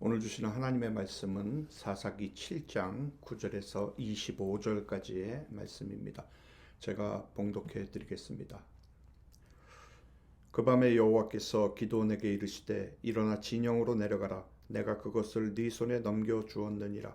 오늘 주시는 하나님의 말씀은 사사기 7장 9절에서 25절까지의 말씀입니다. 제가 봉독해 드리겠습니다. 그 밤에 여호와께서 기드온에게 이르시되 일어나 진영으로 내려가라. 내가 그것을 네 손에 넘겨 주었느니라.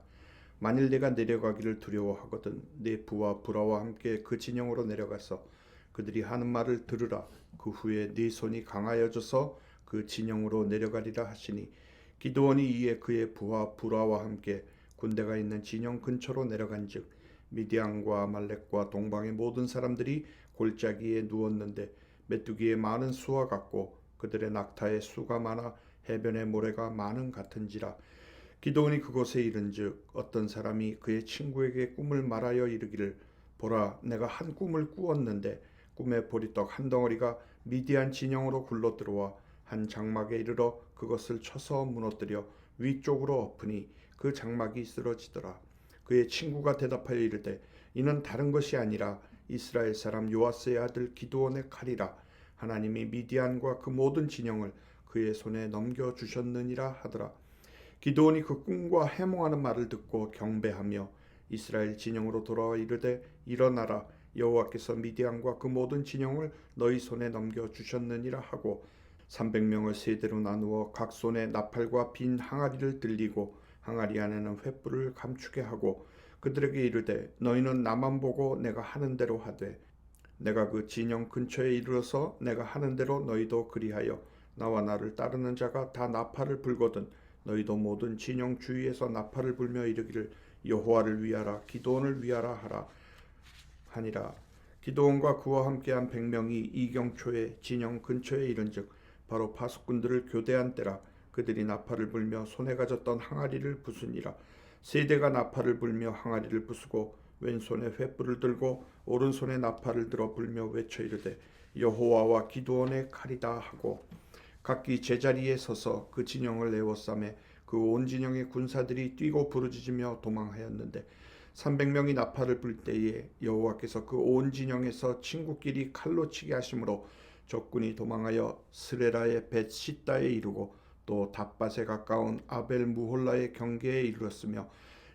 만일 네가 내려가기를 두려워하거든 네 부와 부라와 함께 그 진영으로 내려가서 그들이 하는 말을 들으라. 그 후에 네 손이 강하여져서 그 진영으로 내려가리라 하시니 기드온이 이에 그의 부하 부라와 함께 군대가 있는 진영 근처로 내려간즉 미디안과 아말렉과 동방의 모든 사람들이 골짜기에 누웠는데 메뚜기의 많은 수와 같고 그들의 낙타의 수가 많아 해변의 모래가 많은 같은지라. 기드온이 그곳에 이른즉 어떤 사람이 그의 친구에게 꿈을 말하여 이르기를 보라, 내가 한 꿈을 꾸었는데 꿈에 보리떡 한 덩어리가 미디안 진영으로 굴러 들어와 한 장막에 이르러 그것을 쳐서 무너뜨려 위쪽으로 엎으니 그 장막이 쓰러지더라. 그의 친구가 대답하여 이르되 이는 다른 것이 아니라 이스라엘 사람 요아스의 아들 기드온의 칼이라. 하나님이 미디안과 그 모든 진영을 그의 손에 넘겨주셨느니라 하더라. 기드온이 그 꿈과 해몽하는 말을 듣고 경배하며 이스라엘 진영으로 돌아와 이르되 일어나라, 여호와께서 미디안과 그 모든 진영을 너희 손에 넘겨주셨느니라 하고 300명을 세대로 나누어 각 손에 나팔과 빈 항아리를 들리고 항아리 안에는 횃불을 감추게 하고 그들에게 이르되 너희는 나만 보고 내가 하는 대로 하되 내가 그 진영 근처에 이르러서 내가 하는 대로 너희도 그리하여 나와 나를 따르는 자가 다 나팔을 불거든 너희도 모든 진영 주위에서 나팔을 불며 이르기를 여호와를 위하라 기드온을 위하라 하라 하니라. 기드온과 그와 함께한 100명이 이경초에 진영 근처에 이른즉 바로 파수꾼들을 교대한 때라. 그들이 나팔을 불며 손에 가졌던 항아리를 부수니라. 세대가 나팔을 불며 항아리를 부수고 왼손에 횃불을 들고 오른손에 나팔을 들어 불며 외쳐 이르되 여호와와 기드온의 칼이다 하고 각기 제자리에 서서 그 진영을 에워싸매 그 온 진영의 군사들이 뛰고 부르짖으며 도망하였는데 300명이 나팔을 불 때에 여호와께서 그 온 진영에서 친구끼리 칼로 치게 하심으로 적군이 도망하여 스레라의 벳시다에 이르고 또 답밭에 가까운 아벨 무홀라의 경계에 이르렀으며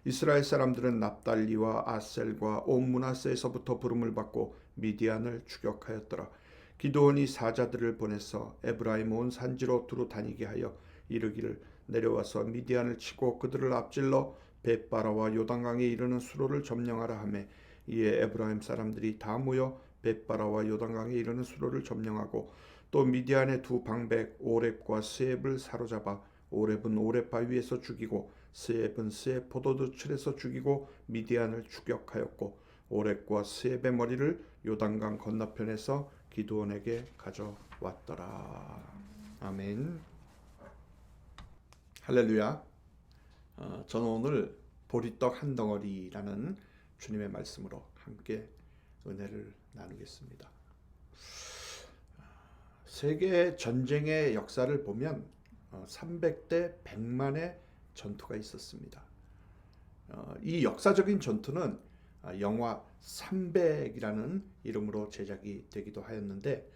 이스라엘 사람들은 납달리와 아셀과 온 므낫세에서부터 부름을 받고 미디안을 추격하였더라. 기드온이 사자들을 보내서 에브라임 온 산지로 두루 다니게 하여 이르기를 내려와서 미디안을 치고 그들을 앞질러 벳바라와 요단강에 이르는 수로를 점령하라 하매 이에 에브라임 사람들이 다 모여 벳바라와 요단강에 이르는 수로를 점령하고 또 미디안의 두 방백 오렙과 스앱을 사로잡아 오렙은 오렙 바위에서 죽이고 스앱은 스앱 포도주틀에서 죽이고 미디안을 추격하였고 오렙과 스앱의 머리를 요단강 건너편에서 기드온에게 가져왔더라. 아멘. 할렐루야. 저는 오늘 보리떡 한 덩어리라는 주님의 말씀으로 함께 은혜를 나누겠습니다. 세계 전쟁의 역사를 보면 300대 100만의 전투가 있었습니다. 이 역사적인 전투는 영화 300이라는 이름으로 제작이 되기도 하였는데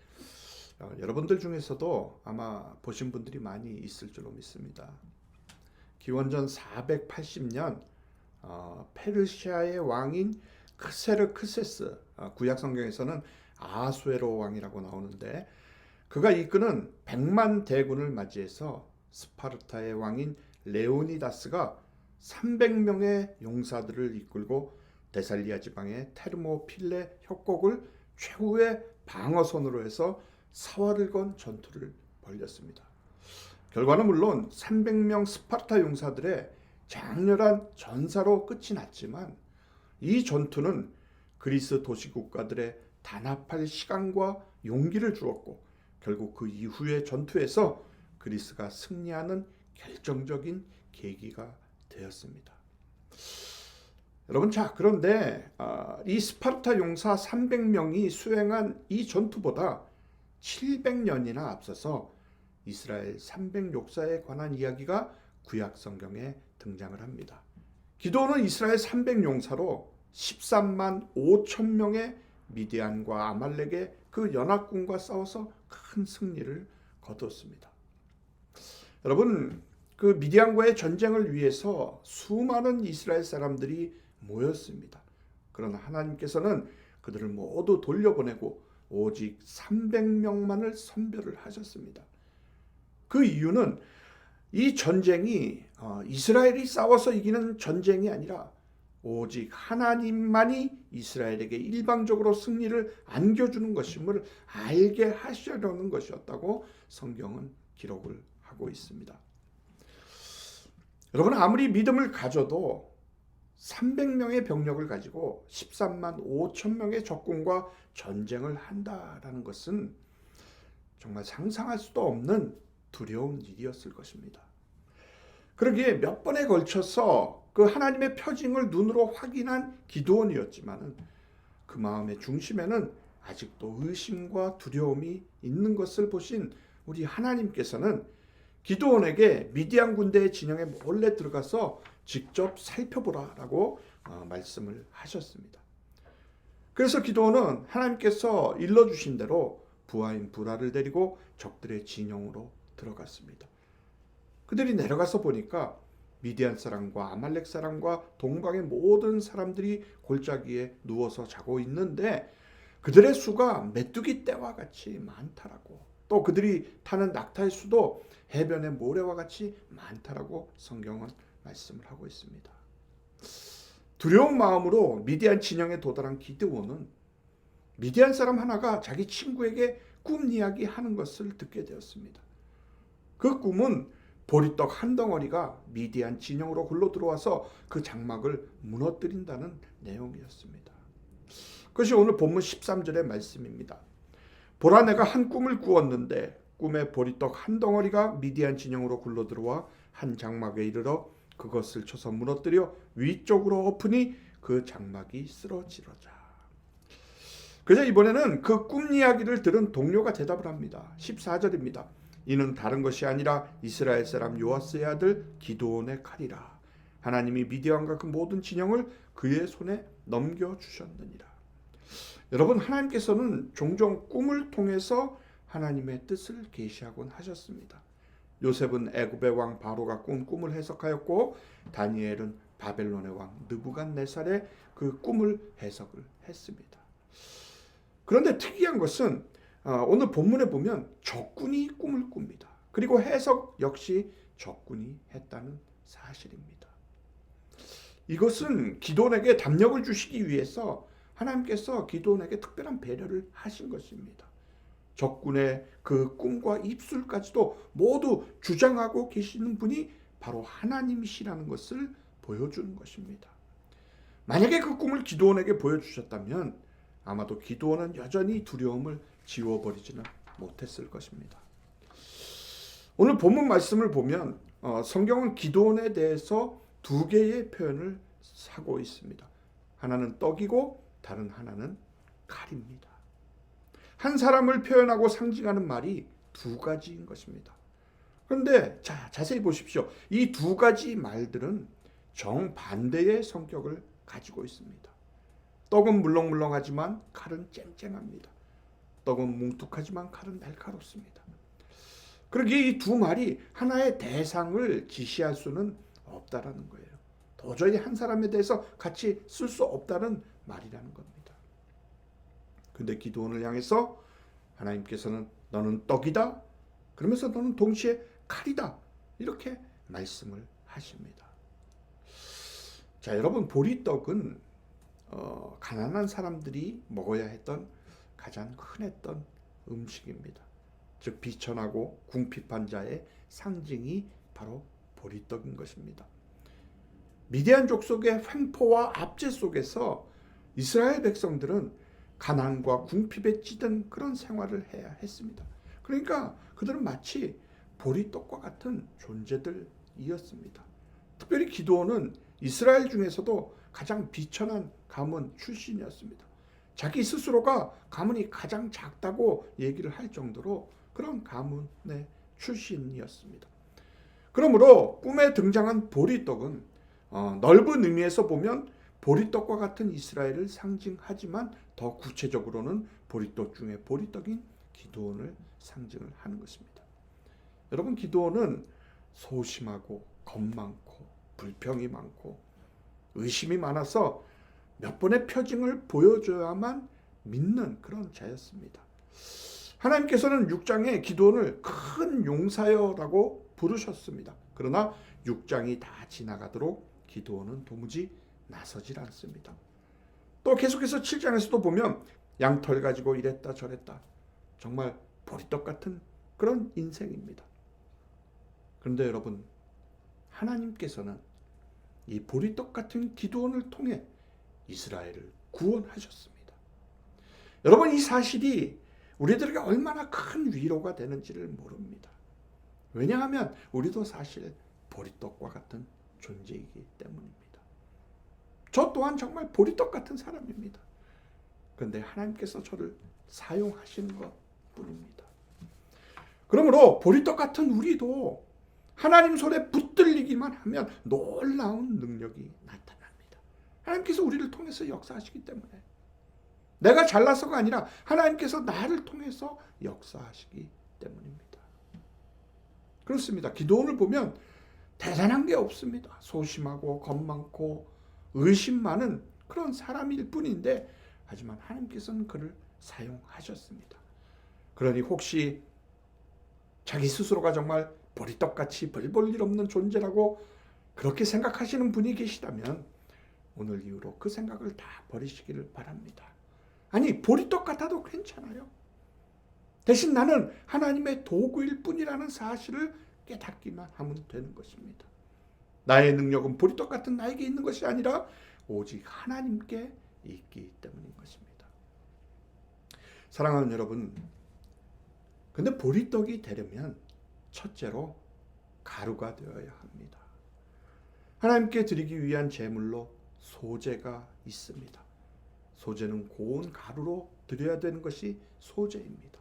여러분들 중에서도 아마 보신 분들이 많이 있을 줄로 믿습니다. 기원전 480년 페르시아의 왕인 크세르크세스, 구약 성경에서는 아수에로 왕이라고 나오는데 그가 이끄는 100만 대군을 맞이해서 스파르타의 왕인 레오니다스가 300명의 용사들을 이끌고 데살리아 지방의 테르모필레 협곡을 최후의 방어선으로 해서 사활을 건 전투를 벌였습니다. 결과는 물론 300명 스파르타 용사들의 장렬한 전사로 끝이 났지만 이 전투는 그리스 도시 국가들의 단합할 시간과 용기를 주었고 결국 그 이후의 전투에서 그리스가 승리하는 결정적인 계기가 되었습니다. 여러분, 그런데 이 스파르타 용사 300명이 수행한 이 전투보다 700년이나 앞서서 이스라엘 300용사에 관한 이야기가 구약 성경에 등장을 합니다. 기드온은 이스라엘 300용사로 13만 5천 명의 미디안과 아말렉의 그 연합군과 싸워서 큰 승리를 거두었습니다. 여러분, 그 미디안과의 전쟁을 위해서 수많은 이스라엘 사람들이 모였습니다. 그러나 하나님께서는 그들을 모두 돌려보내고 오직 300명만을 선별을 하셨습니다. 그 이유는 이 전쟁이 이스라엘이 싸워서 이기는 전쟁이 아니라 오직 하나님만이 이스라엘에게 일방적으로 승리를 안겨주는 것임을 알게 하시려는 것이었다고 성경은 기록을 하고 있습니다. 여러분, 아무리 믿음을 가져도 300명의 병력을 가지고 13만 5천 명의 적군과 전쟁을 한다라는 것은 정말 상상할 수도 없는 두려운 일이었을 것입니다. 그러기에 몇 번에 걸쳐서 그 하나님의 표징을 눈으로 확인한 기드온이었지만 그 마음의 중심에는 아직도 의심과 두려움이 있는 것을 보신 우리 하나님께서는 기드온에게 미디안 군대의 진영에 몰래 들어가서 직접 살펴보라라고 말씀을 하셨습니다. 그래서 기드온은 하나님께서 일러주신 대로 부하인 부라를 데리고 적들의 진영으로 들어갔습니다. 그들이 내려가서 보니까 미디안 사람과 아말렉 사람과 동방의 모든 사람들이 골짜기에 누워서 자고 있는데 그들의 수가 메뚜기 떼와 같이 많다라고, 또 그들이 타는 낙타의 수도 해변의 모래와 같이 많다라고 성경은 말씀을 하고 있습니다. 두려운 마음으로 미디안 진영에 도달한 기드온은 미디안 사람 하나가 자기 친구에게 꿈 이야기 하는 것을 듣게 되었습니다. 그 꿈은 보리떡 한 덩어리가 미디안 진영으로 굴러 들어와서 그 장막을 무너뜨린다는 내용이었습니다. 그것이 오늘 본문 13절의 말씀입니다. 보라, 내가 한 꿈을 꾸었는데 꿈에 보리떡 한 덩어리가 미디안 진영으로 굴러 들어와 한 장막에 이르러 그것을 쳐서 무너뜨려 위쪽으로 엎으니 그 장막이 쓰러지러자. 그래서 이번에는 그 꿈 이야기를 들은 동료가 대답을 합니다. 14절입니다. 이는 다른 것이 아니라 이스라엘 사람 요아스의 아들 기드온의 칼이라. 하나님이 미디안과 그 모든 진영을 그의 손에 넘겨주셨느니라. 여러분, 하나님께서는 종종 꿈을 통해서 하나님의 뜻을 계시하곤 하셨습니다. 요셉은 애굽의 왕 바로가 꾼 꿈을 해석하였고, 다니엘은 바벨론의 왕 느부갓네살의 그 꿈을 해석을 했습니다. 그런데 특이한 것은 오늘 본문에 보면 적군이 꿈을 꿉니다. 그리고 해석 역시 적군이 했다는 사실입니다. 이것은 기드온에게 담력을 주시기 위해서 하나님께서 기드온에게 특별한 배려를 하신 것입니다. 적군의 그 꿈과 입술까지도 모두 주장하고 계시는 분이 바로 하나님이시라는 것을 보여주는 것입니다. 만약에 그 꿈을 기드온에게 보여주셨다면 아마도 기드온은 여전히 두려움을 지워버리지는 못했을 것입니다. 오늘 본문 말씀을 보면 성경은 기드온에 대해서 두 개의 표현을 하고 있습니다. 하나는 떡이고 다른 하나는 칼입니다. 한 사람을 표현하고 상징하는 말이 두 가지인 것입니다. 그런데 자세히 보십시오. 이 두 가지 말들은 정반대의 성격을 가지고 있습니다. 떡은 물렁물렁하지만 칼은 쨍쨍합니다. 떡은 뭉툭하지만 칼은 날카롭습니다. 그러기에 이 두 말이 하나의 대상을 지시할 수는 없다라는 거예요. 도저히 한 사람에 대해서 같이 쓸 수 없다는 말이라는 겁니다. 근데 기드온을 향해서 하나님께서는 너는 떡이다, 그러면서 너는 동시에 칼이다, 이렇게 말씀을 하십니다. 자, 여러분, 보리떡은 가난한 사람들이 먹어야 했던 가장 흔했던 음식입니다. 즉 비천하고 궁핍한 자의 상징이 바로 보리떡인 것입니다. 미디안 족속의 횡포와 압제 속에서 이스라엘 백성들은 가난과 궁핍에 찌든 그런 생활을 해야 했습니다. 그러니까 그들은 마치 보리떡과 같은 존재들이었습니다. 특별히 기드온은 이스라엘 중에서도 가장 비천한 가문 출신이었습니다. 자기 스스로가 가문이 가장 작다고 얘기를 할 정도로 그런 가문의 출신이었습니다. 그러므로 꿈에 등장한 보리떡은 넓은 의미에서 보면 보리떡과 같은 이스라엘을 상징하지만 더 구체적으로는 보리떡 중에 보리떡인 기드온을 상징을 하는 것입니다. 여러분, 기드온은 소심하고 겁 많고 불평이 많고 의심이 많아서 몇 번의 표징을 보여줘야만 믿는 그런 자였습니다. 하나님께서는 6장에 기드온을 큰 용사여라고 부르셨습니다. 그러나 6장이 다 지나가도록 기드온은 도무지 나서질 않습니다. 또 계속해서 7장에서도 보면 양털 가지고 이랬다 저랬다, 정말 보리떡 같은 그런 인생입니다. 그런데 여러분, 하나님께서는 이 보리떡 같은 기드온을 통해 이스라엘을 구원하셨습니다. 여러분, 이 사실이 우리들에게 얼마나 큰 위로가 되는지를 모릅니다. 왜냐하면 우리도 사실 보리떡과 같은 존재이기 때문입니다. 저 또한 정말 보리떡 같은 사람입니다. 그런데 하나님께서 저를 사용하시는 것 뿐입니다. 그러므로 보리떡 같은 우리도 하나님 손에 붙들리기만 하면 놀라운 능력이 나타납니다. 하나님께서 우리를 통해서 역사하시기 때문에, 내가 잘나서가 아니라 하나님께서 나를 통해서 역사하시기 때문입니다. 그렇습니다. 기드온을 보면 대단한 게 없습니다. 소심하고 겁 많고 의심 많은 그런 사람일 뿐인데, 하지만 하나님께서는 그를 사용하셨습니다. 그러니 혹시 자기 스스로가 정말 보리떡같이 별 볼 일 없는 존재라고 그렇게 생각하시는 분이 계시다면 오늘 이후로 그 생각을 다 버리시기를 바랍니다. 아니, 보리떡 같아도 괜찮아요. 대신 나는 하나님의 도구일 뿐이라는 사실을 깨닫기만 하면 되는 것입니다. 나의 능력은 보리떡 같은 나에게 있는 것이 아니라 오직 하나님께 있기 때문인 것입니다. 사랑하는 여러분, 근데 보리떡이 되려면 첫째로 가루가 되어야 합니다. 하나님께 드리기 위한 제물로 소제가 있습니다. 소제는 고운 가루로 드려야 되는 것이 소제입니다.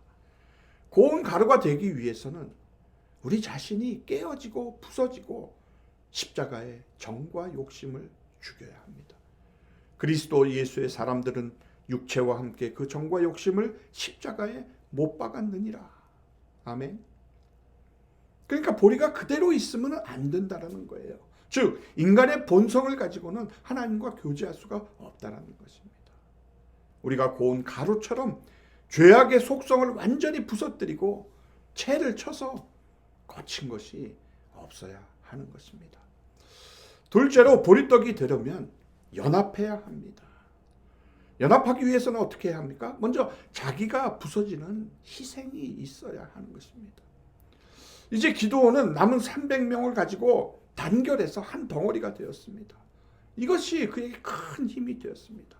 고운 가루가 되기 위해서는 우리 자신이 깨어지고 부서지고 십자가의 정과 욕심을 죽여야 합니다. 그리스도 예수의 사람들은 육체와 함께 그 정과 욕심을 십자가에 못 박았느니라. 아멘. 그러니까 보리가 그대로 있으면 안 된다라는 거예요. 즉, 인간의 본성을 가지고는 하나님과 교제할 수가 없다라는 것입니다. 우리가 고운 가루처럼 죄악의 속성을 완전히 부서뜨리고 채를 쳐서 거친 것이 없어야 하는 것입니다. 둘째로 보리떡이 되려면 연합해야 합니다. 연합하기 위해서는 어떻게 해야 합니까? 먼저 자기가 부서지는 희생이 있어야 하는 것입니다. 이제 기드온은 남은 300명을 가지고 단결해서 한 덩어리가 되었습니다. 이것이 그에게 큰 힘이 되었습니다.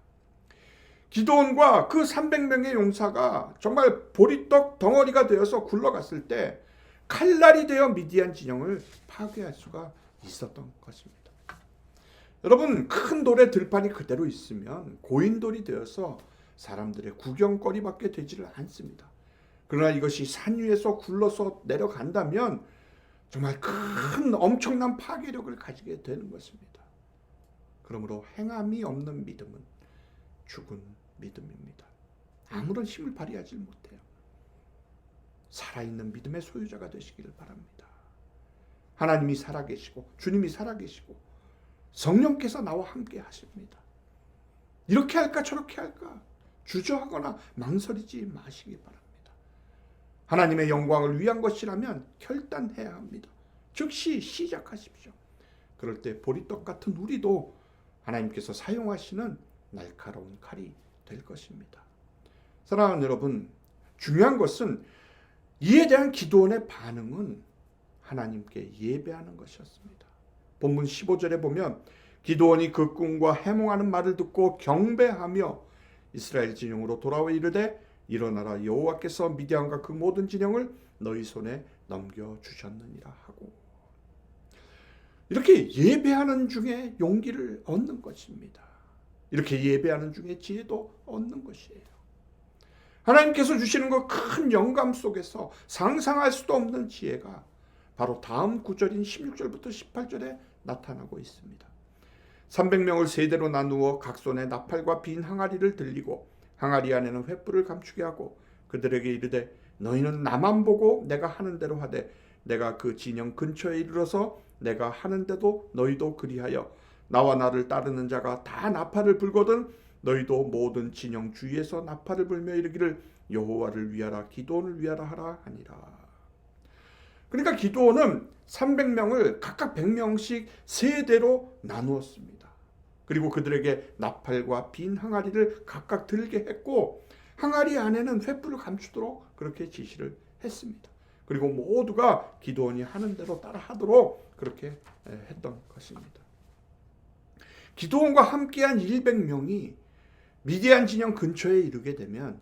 기드온과 그 300명의 용사가 정말 보리떡 덩어리가 되어서 굴러갔을 때 칼날이 되어 미디안 진영을 파괴할 수가 있었던 것입니다. 여러분, 큰 돌에 들판이 그대로 있으면 고인돌이 되어서 사람들의 구경거리밖에 되지를 않습니다. 그러나 이것이 산 위에서 굴러서 내려간다면 정말 큰 엄청난 파괴력을 가지게 되는 것입니다. 그러므로 행함이 없는 믿음은 죽은 믿음입니다. 아무런 힘을 발휘하지 못해요. 살아있는 믿음의 소유자가 되시기를 바랍니다. 하나님이 살아계시고 주님이 살아계시고 성령께서 나와 함께 하십니다. 이렇게 할까 저렇게 할까 주저하거나 망설이지 마시기 바랍니다. 하나님의 영광을 위한 것이라면 결단해야 합니다. 즉시 시작하십시오. 그럴 때 보리떡 같은 우리도 하나님께서 사용하시는 날카로운 칼이 될 것입니다. 사랑하는 여러분, 중요한 것은 이에 대한 기드온의 반응은 하나님께 예배하는 것이었습니다. 본문 15절에 보면 기드온이 그 꿈과 해몽하는 말을 듣고 경배하며 이스라엘 진영으로 돌아와 이르되 일어나라, 여호와께서 미디안과 그 모든 진영을 너희 손에 넘겨주셨느니라 하고, 이렇게 예배하는 중에 용기를 얻는 것입니다. 이렇게 예배하는 중에 지혜도 얻는 것이에요. 하나님께서 주시는 그 큰 영감 속에서 상상할 수도 없는 지혜가 바로 다음 구절인 16절부터 18절에 나타나고 있습니다. 300명을 세대로 나누어 각 손에 나팔과 빈 항아리를 들리고 항아리 안에는 횃불을 감추게 하고 그들에게 이르되 너희는 나만 보고 내가 하는 대로 하되 내가 그 진영 근처에 이르러서 내가 하는데도 너희도 그리하여 나와 나를 따르는 자가 다 나팔을 불거든 너희도 모든 진영 주위에서 나팔을 불며 이르기를 여호와를 위하라 기드온을 위하라 하라 하니라. 그러니까 기드온은 300명을 각각 100명씩 세대로 나누었습니다. 그리고 그들에게 나팔과 빈 항아리를 각각 들게 했고 항아리 안에는 횃불을 감추도록 그렇게 지시를 했습니다. 그리고 모두가 기드온이 하는 대로 따라하도록 그렇게 했던 것입니다. 기드온과 함께한 100명이 미디안 진영 근처에 이르게 되면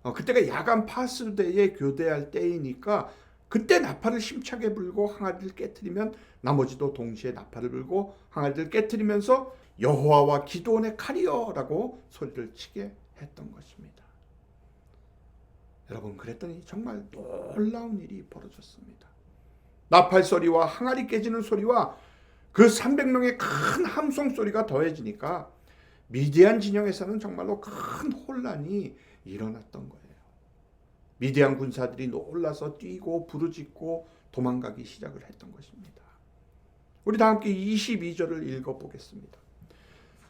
그때가 야간 파수대에 교대할 때이니까 그때 나팔을 힘차게 불고 항아리를 깨트리면 나머지도 동시에 나팔을 불고 항아리를 깨트리면서 여호와와 기드온의 칼이여라고 소리를 치게 했던 것입니다. 여러분, 그랬더니 정말 놀라운 일이 벌어졌습니다. 나팔 소리와 항아리 깨지는 소리와 그 300명의 큰 함성 소리가 더해지니까 미디안 진영에서는 정말로 큰 혼란이 일어났던 거예요. 미디안 군사들이 놀라서 뛰고 부르짖고 도망가기 시작을 했던 것입니다. 우리 다 함께 22절을 읽어보겠습니다.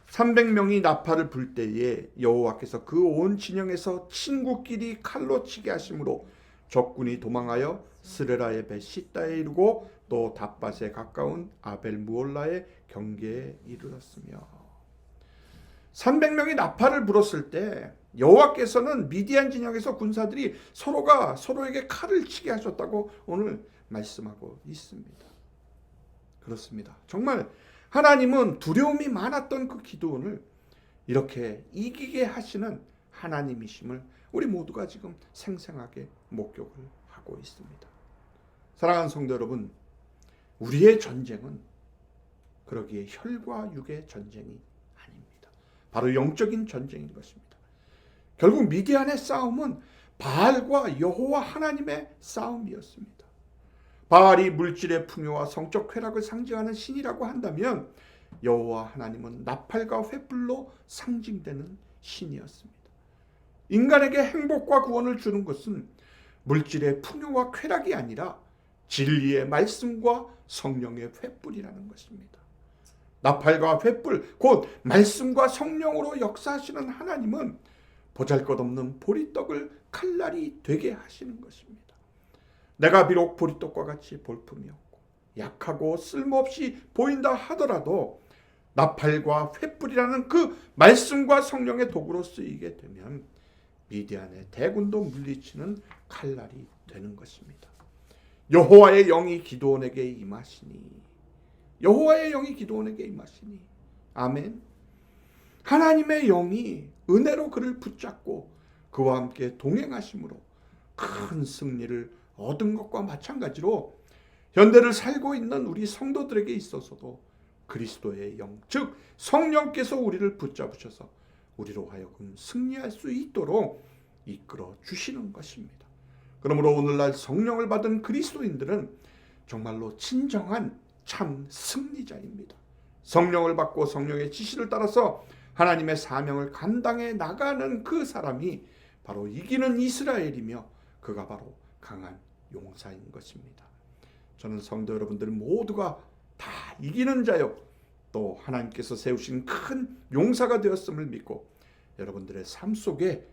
300명이 나팔을 불 때에 여호와께서 그 온 진영에서 친구끼리 칼로 치게 하심으로 적군이 도망하여 스레라의 벳 시다에 이르고 또 닷밭에 가까운 아벨 무올라의 경계에 이르렀으며 300명이 나팔을 불었을 때 여호와께서는 미디안 진영에서 군사들이 서로가 서로에게 칼을 치게 하셨다고 오늘 말씀하고 있습니다. 그렇습니다. 정말 하나님은 두려움이 많았던 그 기드온을 이렇게 이기게 하시는 하나님이심을 우리 모두가 지금 생생하게 목격을 하고 있습니다. 사랑하는 성도 여러분, 우리의 전쟁은 그러기에 혈과 육의 전쟁이 아닙니다. 바로 영적인 전쟁인 것입니다. 결국 미디안의 싸움은 바알과 여호와 하나님의 싸움이었습니다. 바알이 물질의 풍요와 성적 쾌락을 상징하는 신이라고 한다면 여호와 하나님은 나팔과 횃불로 상징되는 신이었습니다. 인간에게 행복과 구원을 주는 것은 물질의 풍요와 쾌락이 아니라 진리의 말씀과 성령의 횃불이라는 것입니다. 나팔과 횃불, 곧 말씀과 성령으로 역사하시는 하나님은 보잘것없는 보리떡을 칼날이 되게 하시는 것입니다. 내가 비록 보리떡과 같이 볼품이었고 약하고 쓸모없이 보인다 하더라도 나팔과 횃불이라는 그 말씀과 성령의 도구로 쓰이게 되면 미디안의 대군도 물리치는 칼날이 되는 것입니다. 여호와의 영이 기드온에게 임하시니 여호와의 영이 기드온에게 임하시니 아멘. 하나님의 영이 은혜로 그를 붙잡고 그와 함께 동행하심으로 큰 승리를 얻은 것과 마찬가지로 현대를 살고 있는 우리 성도들에게 있어서도 그리스도의 영, 즉 성령께서 우리를 붙잡으셔서 우리로 하여금 승리할 수 있도록 이끌어 주시는 것입니다. 그러므로 오늘날 성령을 받은 그리스도인들은 정말로 진정한 참 승리자입니다. 성령을 받고 성령의 지시를 따라서 하나님의 사명을 감당해 나가는 그 사람이 바로 이기는 이스라엘이며 그가 바로 강한 용사인 것입니다. 저는 성도 여러분들 모두가 다 이기는 자요 또 하나님께서 세우신 큰 용사가 되었음을 믿고 여러분들의 삶 속에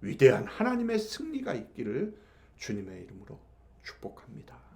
위대한 하나님의 승리가 있기를 주님의 이름으로 축복합니다.